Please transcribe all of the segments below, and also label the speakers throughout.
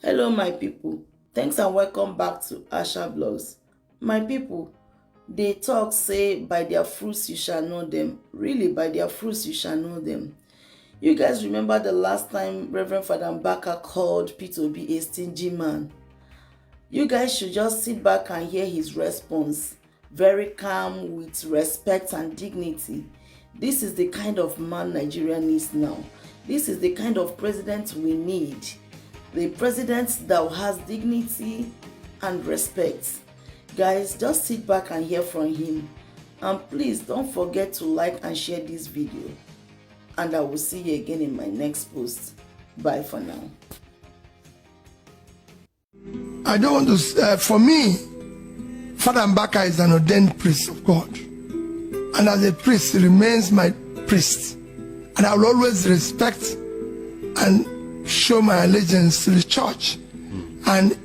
Speaker 1: Hello my people, thanks and welcome back to Asha Blogs. My people, they talk say by their fruits you shall know them. Really, by their fruits you shall know them. You guys remember the last time Rev Fr Mbaka called Peter Obi a stingy man? You guys should just sit back and hear his response. Very calm, with respect and dignity. This is the kind of man Nigeria needs now. This is the kind of president we need. The president that has dignity and respect. Guys, just sit back and hear from him. And please don't forget to like and share this video. And I will see you again in my next post. Bye for now.
Speaker 2: I don't want to, for me, Father Mbaka is an ordained priest of God. And as a priest, he remains my priest. And I will always respect and show my allegiance to the church. And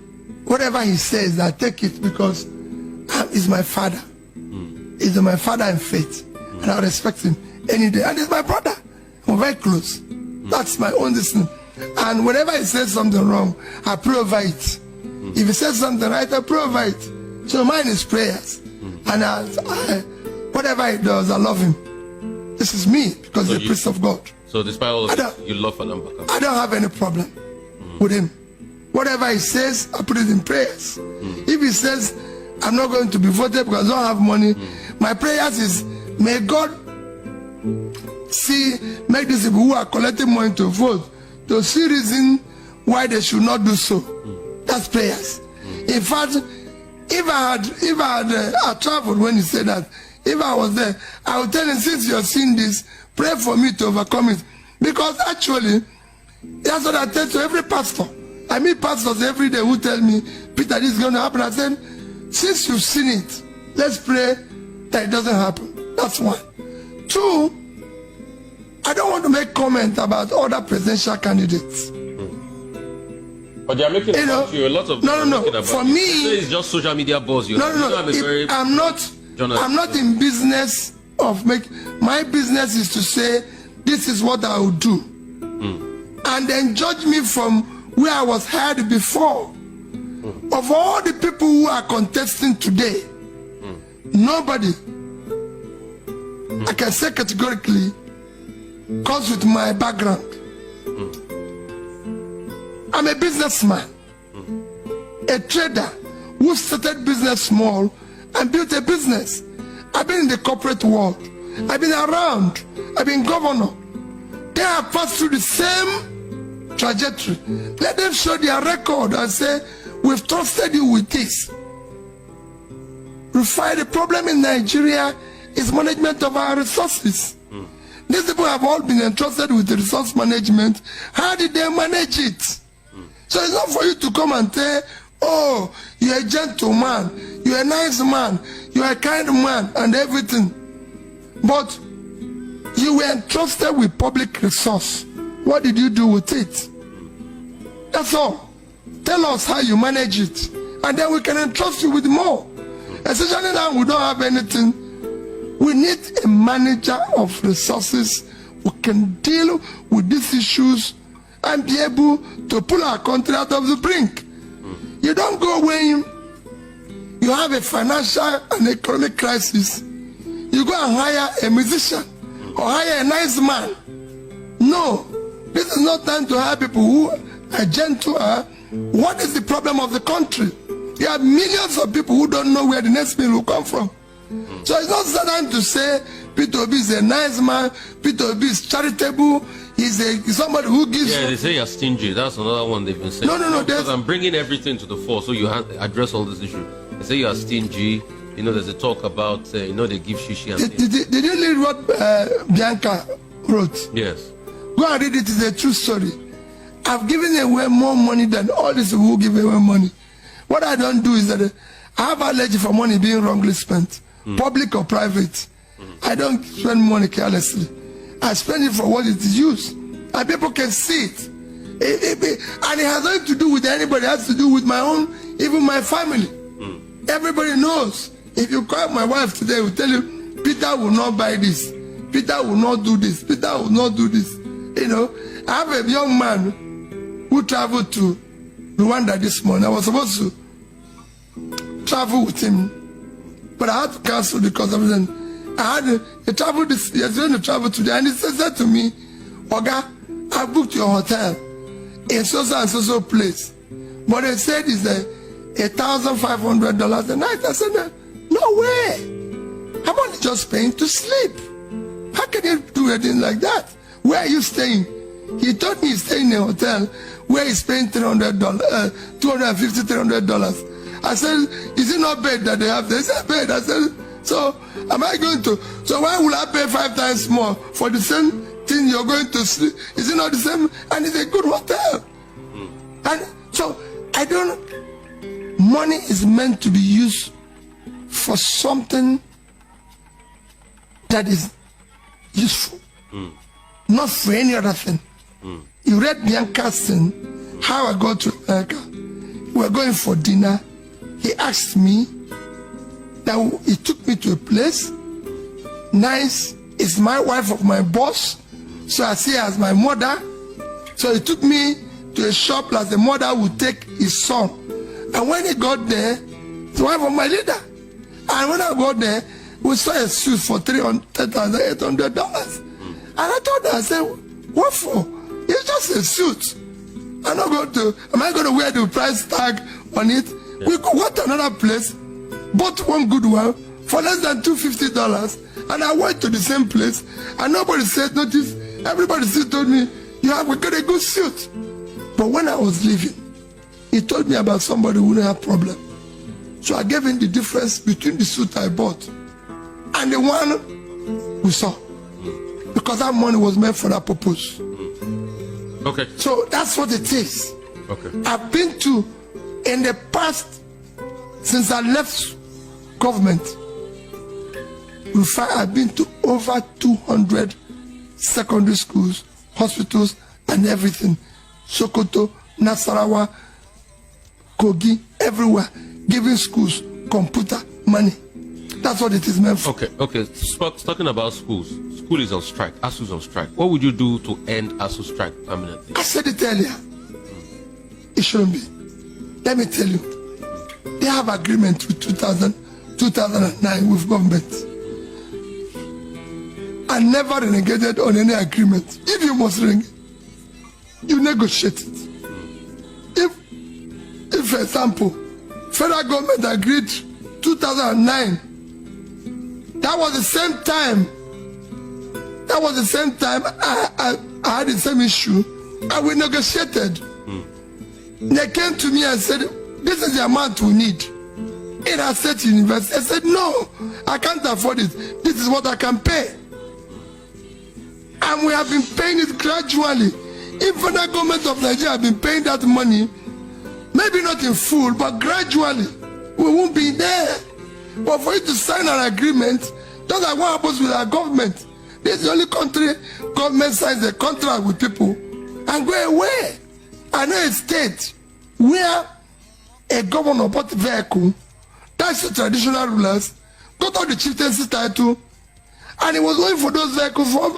Speaker 2: whatever he says, I take it because he's my father. He's my father in faith. And I respect him any day. And he's my brother. We're very close. That's my own decision. And whenever he says something wrong, I pray over it. If he says something right, I pray over it. So mine is prayers. And whatever he does, I love him. This is me because he's a priest of God.
Speaker 3: So despite all of this, you love Father Mbaka?
Speaker 2: I don't have any problem with him. Whatever he says, I put it in prayers. If he says, I'm not going to be voted because I don't have money, my prayers is, may God make these people who are collecting money to vote to see reason why they should not do so. That's prayers. In fact, if I traveled when he said that, if I was there, I would tell him, since you're seeing this, pray for me to overcome it. Because actually, that's what I tell to every pastor. I meet pastors every day who tell me, Peter, this is going to happen. I said, since you've seen it, let's pray that it doesn't happen. That's one. Two, I don't want to make comment about other presidential candidates.
Speaker 3: But they are making about you a lot of.
Speaker 2: No. For me,
Speaker 3: it's just social media buzz.
Speaker 2: I'm not in business of my business is to say this is what I will do, and then judge me from where I was heard before. Of all the people who are contesting today, nobody I can say categorically comes with my background. I'm a businessman, a trader who started business small and built a business. I've been in the corporate world. I've been around. I've been governor. They have passed through the same trajectory. Let them show their record and say, we've trusted you with this. We find the problem in Nigeria is management of our resources. These people have all been entrusted with the resource management. How did they manage it? So it's not for you to come and say, oh, you're a gentleman, you're a nice man, you're a kind man, and everything. But you were entrusted with public resource. What did you do with it? That's all. Tell us how you manage it, and then we can entrust you with more. Especially now we don't have anything. We need a manager of resources who can deal with these issues and be able to pull our country out of the brink. You don't go when you have a financial and economic crisis. You go and hire a musician or hire a nice man. No, this is not time to hire people who are gentle. What is the problem of the country? You have millions of people who don't know where the next meal will come from. So it's not time to say Peter Obi is a nice man, Peter Obi is charitable, he's somebody who gives.
Speaker 3: Yeah, they say you're stingy. That's another one they've been saying.
Speaker 2: No.
Speaker 3: Because I'm bringing everything to the fore, so you address all this issue. They say you're stingy. You know, there's a talk about, they give shishi and things.
Speaker 2: Did you read what Bianca wrote?
Speaker 3: Yes.
Speaker 2: Go and read it. It's a true story. I've given away more money than all these people who give away money. What I don't do is that I have allergy for money being wrongly spent, public or private. I don't spend money carelessly. I spend it for what it is used, and people can see it. And it has nothing to do with anybody. It has to do with my own, even my family. Everybody knows. If you call my wife today, will tell you, Peter will not buy this. Peter will not do this. Peter will not do this. You know, I have a young man who traveled to Rwanda this morning. I was supposed to travel with him, but I had to cancel because of them. I had a travel this yesterday to travel today, and he said to me, Oga, I booked your hotel in so and so place, but they said it's $1,500 a night. I said, no way. I'm only just paying to sleep. How can you do anything like that? Where are you staying? He told me he's staying in a hotel where he's paying $250, $300. I said, is it not bed that they have there? He said, bed. I said, so am I going to? So why will I pay 5 times more for the same thing you're going to sleep? Is it not the same? And it's a good hotel. And so I don't. Money is meant to be used for something that is useful, not for any other thing. You read Bianca's thing, how I got to America. We were going for dinner. He asked me, that he took me to a place, nice, it's my wife of my boss, so I see her as my mother. So he took me to a shop like the mother would take his son. And when he got there, it's the wife of my leader. And when I got there, we saw a suit for $300,800. And I told her, I said, what for? It's just a suit. Am I going to wear the price tag on it? Yeah. We go to another place, bought one good one for less than $250. And I went to the same place, and nobody said notice. Everybody still told me, we got a good suit. But when I was leaving, he told me about somebody who didn't have problem. So I gave him the difference between the suit I bought and the one we saw. Because that money was meant for that purpose.
Speaker 3: Okay.
Speaker 2: So that's what it is.
Speaker 3: Okay.
Speaker 2: I've been to, in the past, since I left government, I've been to over 200 secondary schools, hospitals, and everything. Sokoto, Nasarawa, Kogi, everywhere, giving schools computer money. That's what it is meant for.
Speaker 3: Okay. Talking about schools. School is on strike. ASU's on strike. What would you do to end ASU strike permanently?
Speaker 2: I said it earlier. It shouldn't be. Let me tell you. They have agreement with 2009 with government. I never renegated on any agreement. If you must renegade, you negotiate it. If, for example, federal government agreed 2009, that was the same time. I had the same issue, and we negotiated. They came to me and said, this is the amount we need in our state university. I said, no, I can't afford it. This is what I can pay. And we have been paying it gradually. If the government of Nigeria have been paying that money, maybe not in full, but gradually, we won't be there. But for you to sign an agreement, just like what happens with our government. This is the only country government signs a contract with people and go away. I know a state where a governor bought a vehicle, that's the traditional rulers, got all the chieftaincy title, and he was going for those vehicles for